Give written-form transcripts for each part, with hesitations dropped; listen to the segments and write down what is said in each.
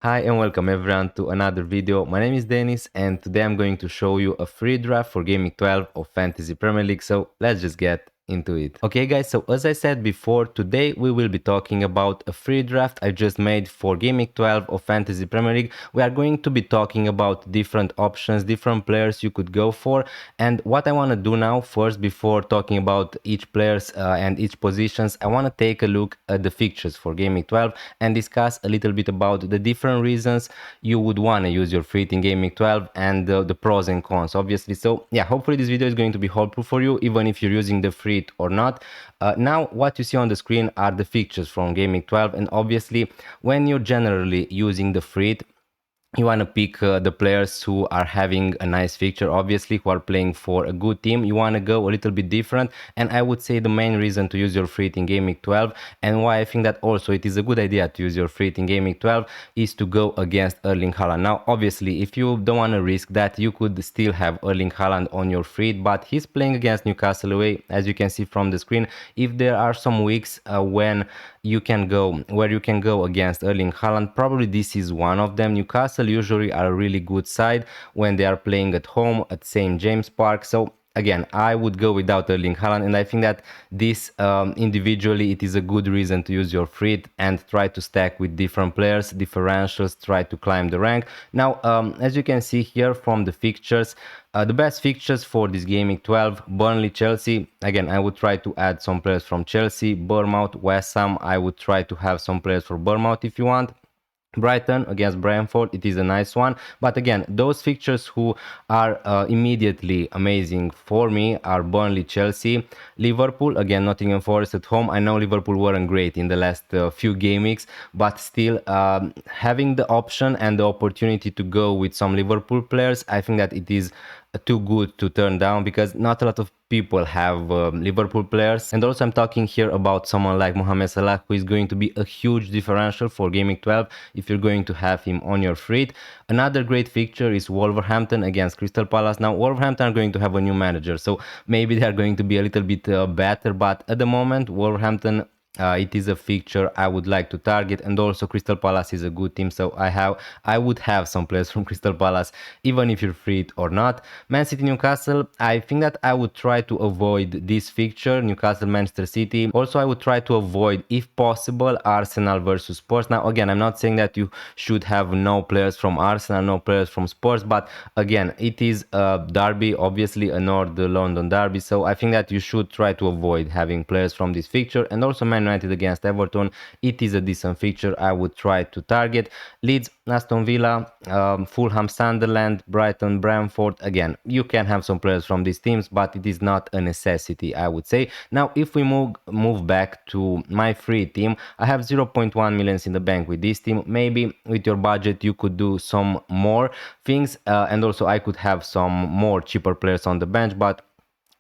Hi and welcome everyone to another video. My name is Denis and today I'm going to show you a free draft for Gaming 12 of Fantasy Premier League, so let's just get into it. Okay guys, so as I said before, today we will be talking about a free draft I just made for Gaming 12 of Fantasy Premier League. We are going to be talking about different options, different players you could go for, and what I want to do now first before talking about each players and each positions, I want to take a look at the fixtures for Gaming 12 and discuss a little bit about the different reasons you would want to use your free hit in Gaming 12 and the pros and cons obviously. So yeah, hopefully this video is going to be helpful for you even if you're using the free hit or not. Now what you see on the screen are the fixtures from Gaming 12, and obviously when you're generally using the free hit, you want to pick the players who are having a nice fixture, obviously, who are playing for a good team. You want to go a little bit different, and I would say the main reason to use your free hit in Gaming 12 and why I think that also it is a good idea to use your free hit in Gaming 12 is to go against Erling Haaland. Now obviously if you don't want to risk that, you could still have Erling Haaland on your free hit, but he's playing against Newcastle away, as you can see from the screen. If there are some weeks when you can go against Erling Haaland, probably this is one of them. Newcastle usually are a really good side when they are playing at home at St. James Park. So again, I would go without Erling Haaland, and I think that this individually it is a good reason to use your free hit and try to stack with different players, differentials, try to climb the rank. Now as you can see here from the fixtures, the best fixtures for this Gaming 12: Burnley, Chelsea. Again, I would try to add some players from Chelsea. Bournemouth, West Ham, I would try to have some players for Bournemouth if you want. Brighton against Brentford, it is a nice one. But again, those fixtures who are immediately amazing for me are Burnley, Chelsea, Liverpool, again Nottingham Forest at home. I know Liverpool weren't great in the last few game weeks, but still having the option and the opportunity to go with some Liverpool players, I think that it is too good to turn down, because not a lot of people have Liverpool players. And also I'm talking here about someone like Mohamed Salah, who is going to be a huge differential for Gaming 12 if you're going to have him on your free hit. Another great fixture is Wolverhampton against Crystal Palace. Now Wolverhampton are going to have a new manager, so maybe they're going to be a little bit better, but at the moment Wolverhampton, it is a fixture I would like to target, and also Crystal Palace is a good team, so I would have some players from Crystal Palace even if you're free hit or not. Man City, Newcastle, I think that I would try to avoid this fixture. Newcastle, Manchester City. Also I would try to avoid, if possible, Arsenal versus Spurs. Now again, I'm not saying that you should have no players from Arsenal, no players from Spurs, but again, it is a derby, obviously a North London derby, so I think that you should try to avoid having players from this fixture. And also Man United against Everton, it is a decent fixture I would try to target. Leeds, Aston Villa, Fulham, Sunderland, Brighton, Brentford. Again, you can have some players from these teams, but it is not a necessity, I would say. Now if we move back to my free team, I have 0.1 millions in the bank with this team. Maybe with your budget you could do some more things, and also I could have some more cheaper players on the bench, but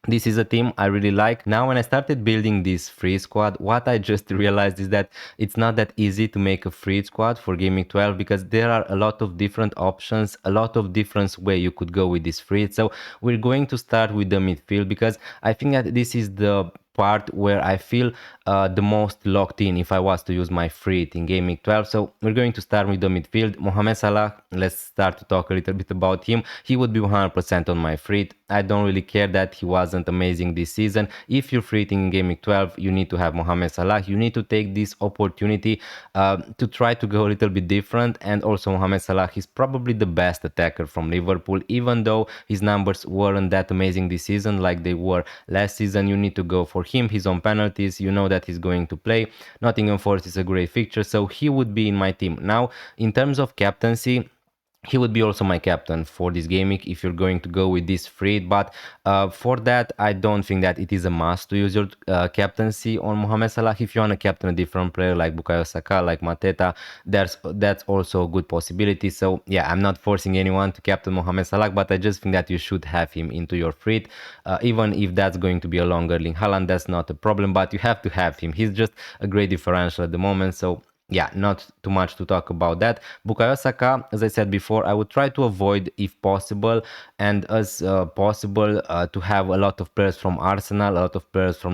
this is a team I really like. Now when I started building this free squad, what I just realized is that it's not that easy to make a free squad for Gaming 12, because there are a lot of different options, a lot of different way you could go with this free. So we're going to start with the midfield, because I think that this is the part where I feel the most locked in if I was to use my free hit in Gaming 12. So we're going to start with the midfield. Mohamed Salah, let's start to talk a little bit about him. He would be 100% on my free hit. I don't really care that he wasn't amazing this season. If you're free hitting in Gaming 12, you need to have Mohamed Salah. You need to take this opportunity to try to go a little bit different. And also Mohamed Salah is probably the best attacker from Liverpool, even though his numbers weren't that amazing this season like they were last season. You need to go for him. He's on penalties, you know that he's going to play. Nottingham Forest is a great fixture, so he would be in my team. Now in terms of captaincy, he would be also my captain for this game week if you're going to go with this free, but for that I don't think that it is a must to use your captaincy on Mohamed Salah. If you want to captain a different player like Bukayo Saka, like Mateta, that's also a good possibility. So yeah, I'm not forcing anyone to captain Mohamed Salah, but I just think that you should have him into your free, even if that's going to be a longer link Haaland, that's not a problem, but you have to have him. He's just a great differential at the moment, so yeah, not too much to talk about that. Bukayo Saka, as I said before, I would try to avoid if possible, and as possible to have a lot of players from Arsenal, a lot of players from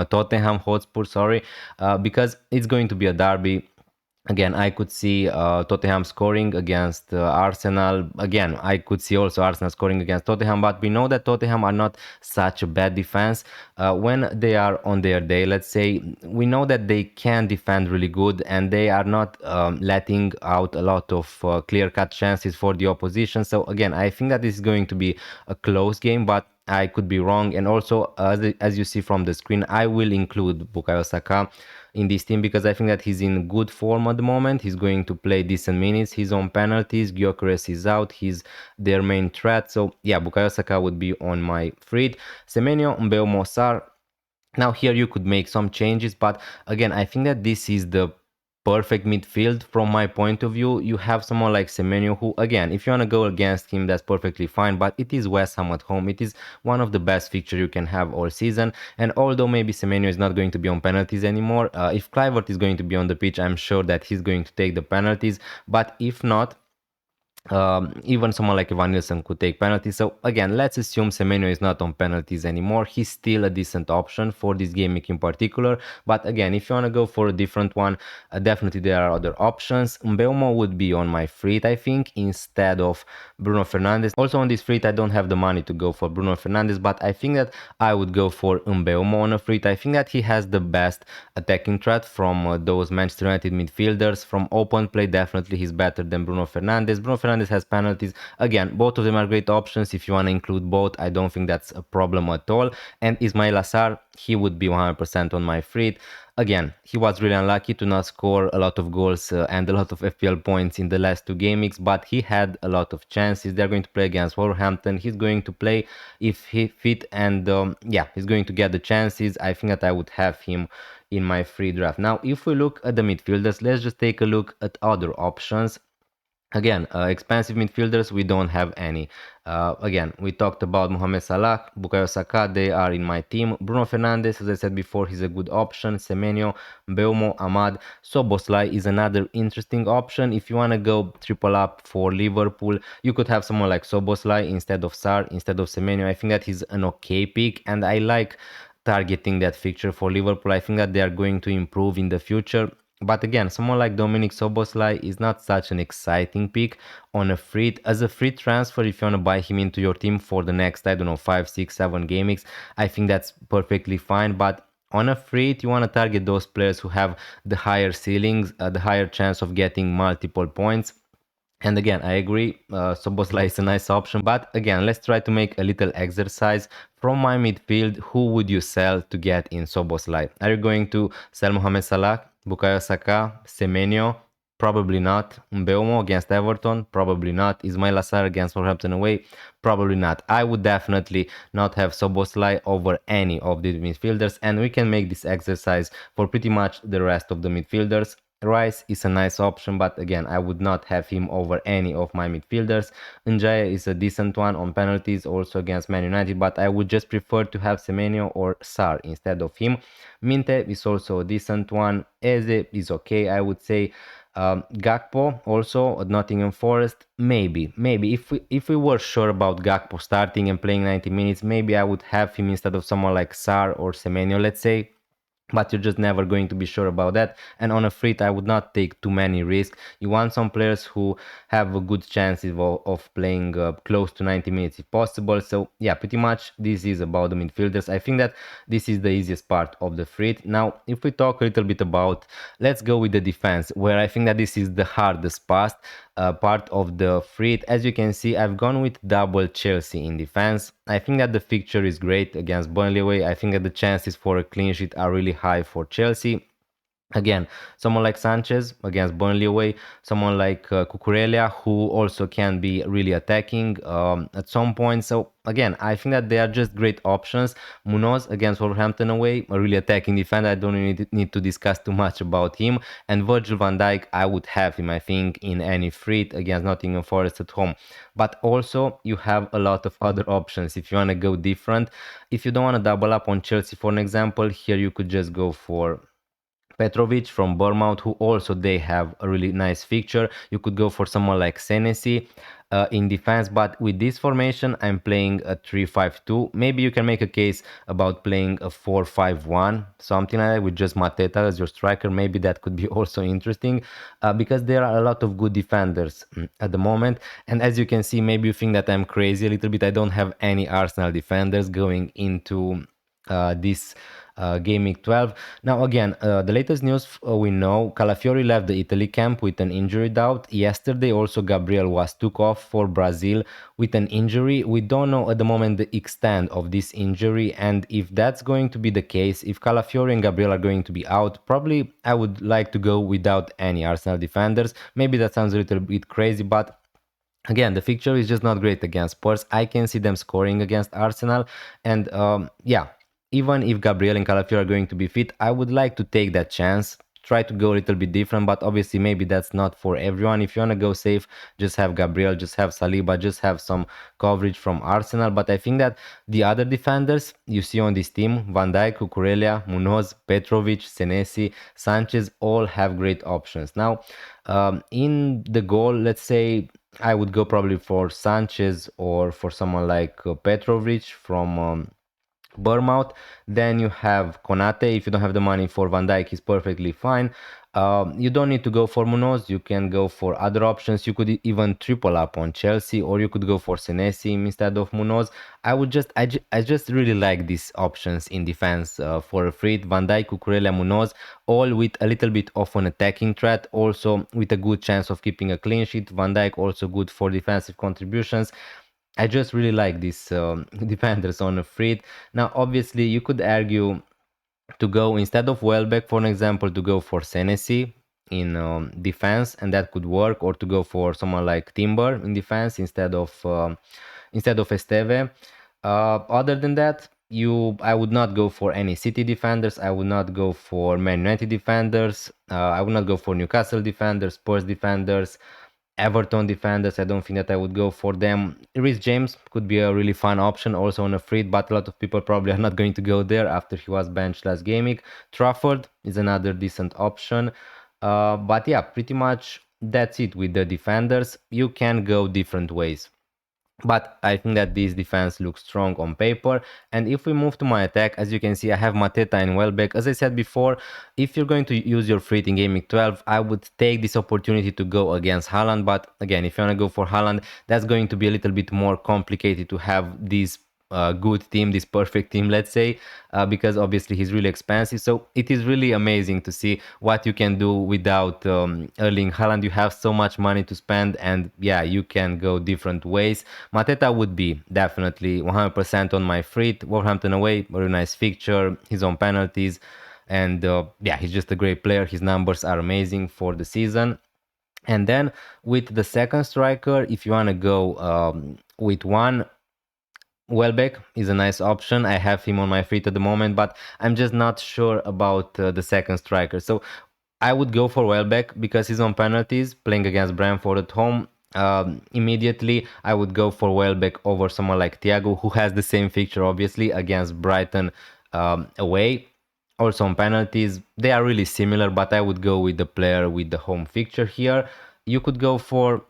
Tottenham Hotspur, sorry, because it's going to be a derby. Again, I could see Tottenham scoring against Arsenal. Again, I could see also Arsenal scoring against Tottenham, but we know that Tottenham are not such a bad defense. When they are on their day, let's say, we know that they can defend really good and they are not letting out a lot of clear-cut chances for the opposition. So again, I think that this is going to be a close game, but I could be wrong. And also, as you see from the screen, I will include Bukayo Saka in this team because I think that he's in good form at the moment. He's going to play decent minutes. He's on penalties. Gyökeres is out. He's their main threat. So yeah, Bukayo Saka would be on my free. Semenyo, Mbeumo, Sarr. Now here you could make some changes, but again, I think that this is the perfect midfield from my point of view. You have someone like Semenyo who, again, if you want to go against him, that's perfectly fine, but it is West Ham at home. It is one of the best fixtures you can have all season, and although maybe Semenyo is not going to be on penalties anymore, if Kluivert is going to be on the pitch, I'm sure that he's going to take the penalties, but if not, even someone like Evan Nilsson could take penalties. So again, let's assume Semenyo is not on penalties anymore. He's still a decent option for this game week in particular. But again, if you want to go for a different one, definitely there are other options. Mbeumo would be on my free hit, I think, instead of Bruno Fernandes. Also on this free hit, I don't have the money to go for Bruno Fernandes, but I think that I would go for Mbeumo on a free hit. I think that he has the best attacking threat from those Manchester United midfielders. From open play, definitely he's better than Bruno Fernandes. Bruno Fernandes has penalties. Again, both of them are great options. If you want to include both, I don't think that's a problem at all. And Ismail Assar, he would be 100% on my free hit. Again, he was really unlucky to not score a lot of goals and a lot of FPL points in the last two game weeks, but he had a lot of chances. They're going to play against Wolverhampton. He's going to play if he fit, and yeah, he's going to get the chances. I think that I would have him in my free draft. Now, if we look at the midfielders, let's just take a look at other options. Again, expensive midfielders, we don't have any. Again, we talked about Mohamed Salah, Bukayo Saka, they are in my team. Bruno Fernandes, as I said before, he's a good option. Semenyo, Mbeumo, Ahmad, Soboslai is another interesting option. If you want to go triple up for Liverpool, you could have someone like Soboslai instead of Sarr, instead of Semenyo. I think that he's an okay pick, and I like targeting that fixture for Liverpool. I think that they are going to improve in the future. But again, someone like Dominic Soboslai is not such an exciting pick on a free as a free transfer. If you want to buy him into your team for the next, I don't know, 5, 6, 7 game weeks, I think that's perfectly fine. But on a free, you want to target those players who have the higher ceilings, the higher chance of getting multiple points. And again, I agree, Soboslai is a nice option. But again, let's try to make a little exercise. From my midfield, who would you sell to get in Soboslai? Are you going to sell Mohamed Salah, Bukayo Saka, Semenyo? Probably not. Mbeumo against Everton? Probably not. Ismail Assar against Wolverhampton away? Probably not. I would definitely not have Soboslai over any of the midfielders, and we can make this exercise for pretty much the rest of the midfielders. Rice is a nice option, but again, I would not have him over any of my midfielders. Njaya is a decent one on penalties, also against Man United, but I would just prefer to have Semenyo or Sarr instead of him. Minte is also a decent one. Eze is okay, I would say. Gakpo also at Nottingham Forest, maybe if we were sure about Gakpo starting and playing 90 minutes, maybe I would have him instead of someone like Sarr or Semenyo, let's say. But you're just never going to be sure about that. And on a free hit, I would not take too many risks. You want some players who have a good chance of playing close to 90 minutes if possible. So yeah, pretty much this is about the midfielders. I think that this is the easiest part of the free hit. Now, if we talk a little bit about, let's go with the defense, where I think that this is the hardest part of the free hit. As you can see, I've gone with double Chelsea in defense. I think that the fixture is great against Burnley away. I think that the chances for a clean sheet are really high for Chelsea. Again, someone like Sanchez against Burnley away, someone like Cucurella, who also can be really attacking at some point. So again, I think that they are just great options. Munoz against Wolverhampton away, a really attacking defender. I don't need to discuss too much about him. And Virgil van Dijk, I would have him, I think, in any free hit against Nottingham Forest at home. But also, you have a lot of other options if you want to go different. If you don't want to double up on Chelsea, for an example, here you could just go for Petrovic from Bournemouth, who also they have a really nice fixture. You could go for someone like Senesi. in defense, but with this formation I'm playing a 3-5-2. Maybe you can make a case about playing a 4-5-1, something like that, with just Mateta as your striker. Maybe that could be also interesting, because there are a lot of good defenders at the moment. And as you can see, maybe you think that I'm crazy a little bit. I don't have any Arsenal defenders going into this game week 12. Now again, the latest news, we know Calafiori left the Italy camp with an injury doubt. Yesterday also Gabriel was took off for Brazil with an injury. We don't know at the moment the extent of this injury, and if that's going to be the case, if Calafiori and Gabriel are going to be out, probably I would like to go without any Arsenal defenders. Maybe that sounds a little bit crazy, but again, the fixture is just not great against Spurs. I can see them scoring against Arsenal. And yeah, even if Gabriel and Calafiori are going to be fit, I would like to take that chance, try to go a little bit different, but obviously maybe that's not for everyone. If you want to go safe, just have Gabriel, just have Saliba, just have some coverage from Arsenal. But I think that the other defenders you see on this team, Van Dijk, Cucurella, Munoz, Petrovic, Senesi, Sanchez, all have great options. Now, in the goal, let's say I would go probably for Sanchez or for someone like Petrovic from Bournemouth. Then you have Konate. If you don't have the money for Van Dijk, he's perfectly fine. You don't need to go for Munoz. You can go for other options. You could even triple up on Chelsea, or you could go for Senesi instead of Munoz. I just really like these options in defense for a free hit. Van Dijk, Cucurella, Munoz, all with a little bit of an attacking threat, also with a good chance of keeping a clean sheet. Van Dijk also good for defensive contributions. I just really like these defenders on a free hit. Now, obviously, you could argue to go instead of Welbeck, for an example, to go for Senesi in defense, and that could work, or to go for someone like Timber in defense instead of Esteve. Other than that, I would not go for any City defenders. I would not go for Man United defenders. I would not go for Newcastle defenders, Spurs defenders, Everton defenders. I don't think that I would go for them. Reece James could be a really fun option also on a free, but a lot of people probably are not going to go there after he was benched last game week. Trafford is another decent option. But yeah, pretty much that's it with the defenders. You can go different ways. But I think that this defense looks strong on paper. And if we move to my attack, as you can see, I have Mateta and Welbeck. As I said before, if you're going to use your free hit in Game Week 12, I would take this opportunity to go against Haaland. But again, if you want to go for Haaland, that's going to be a little bit more complicated to have these good team, this perfect team, let's say, because obviously he's really expensive. So it is really amazing to see what you can do without Erling Haaland. You have so much money to spend, and yeah, you can go different ways. Mateta would be definitely 100% on my free hit. Wolverhampton away, very nice fixture, his own penalties, and yeah, he's just a great player. His numbers are amazing for the season. And then with the second striker, if you want to go with one, Welbeck is a nice option. I have him on my feet at the moment, but I'm just not sure about the second striker. So I would go for Welbeck because he's on penalties, playing against Brentford at home. Immediately, I would go for Welbeck over someone like Thiago, who has the same fixture, obviously, against Brighton away. Also on penalties, they are really similar, but I would go with the player with the home fixture here. You could go for,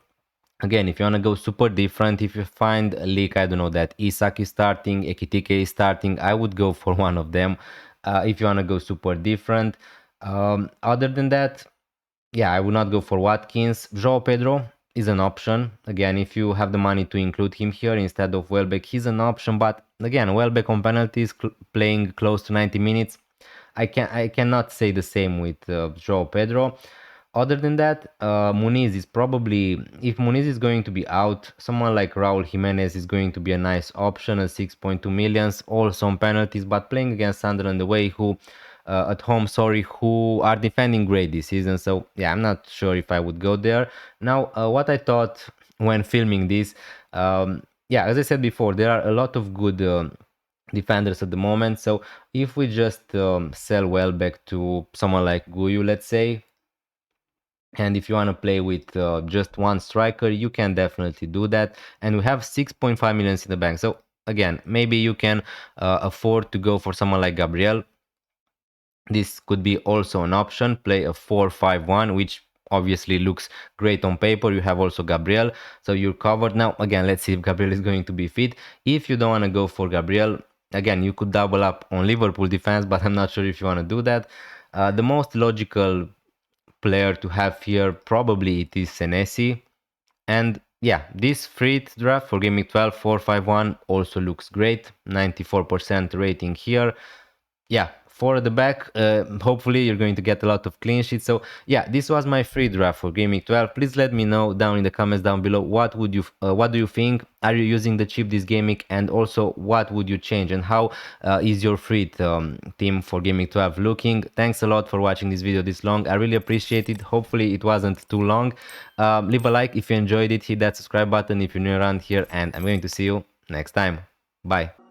again, if you want to go super different, if you find a league, I don't know, that Isak is starting, Ekitike is starting, I would go for one of them. If you want to go super different. Other than that, yeah, I would not go for Watkins. João Pedro is an option. Again, if you have the money to include him here instead of Welbeck, he's an option. But again, Welbeck on penalties, playing close to 90 minutes. I cannot say the same with João Pedro. Other than that, Muniz is probably, if Muniz is going to be out, someone like Raul Jimenez is going to be a nice option at 6.2 millions, also on penalties, but playing against Sunderland away, who at home, sorry, who are defending great this season. So yeah, I'm not sure if I would go there. Now, what I thought when filming this, yeah, as I said before, there are a lot of good defenders at the moment. So if we just sell Welbeck to someone like Guyu, let's say, and if you want to play with just one striker, you can definitely do that. And we have 6.5 millions in the bank. So again, maybe you can afford to go for someone like Gabriel. This could be also an option. Play a 4-5-1, which obviously looks great on paper. You have also Gabriel, so you're covered now. Again, let's see if Gabriel is going to be fit. If you don't want to go for Gabriel, again, you could double up on Liverpool defense, but I'm not sure if you want to do that. The most logical player to have here probably it is Senesi. And yeah, this free hit draft for Game Week 12 451 also looks great. 94% rating here. Yeah, for the back, hopefully you're going to get a lot of clean sheets. So yeah, this was my free draft for Game Week 12. Please let me know down in the comments down below what do you think? Are you using the chip this game week? And also what would you change, and how is your free team for Game Week 12 looking? Thanks a lot for watching this video this long. I really appreciate it. Hopefully it wasn't too long. Leave a like if you enjoyed it, hit that subscribe button if you're new around here, and I'm going to see you next time. Bye.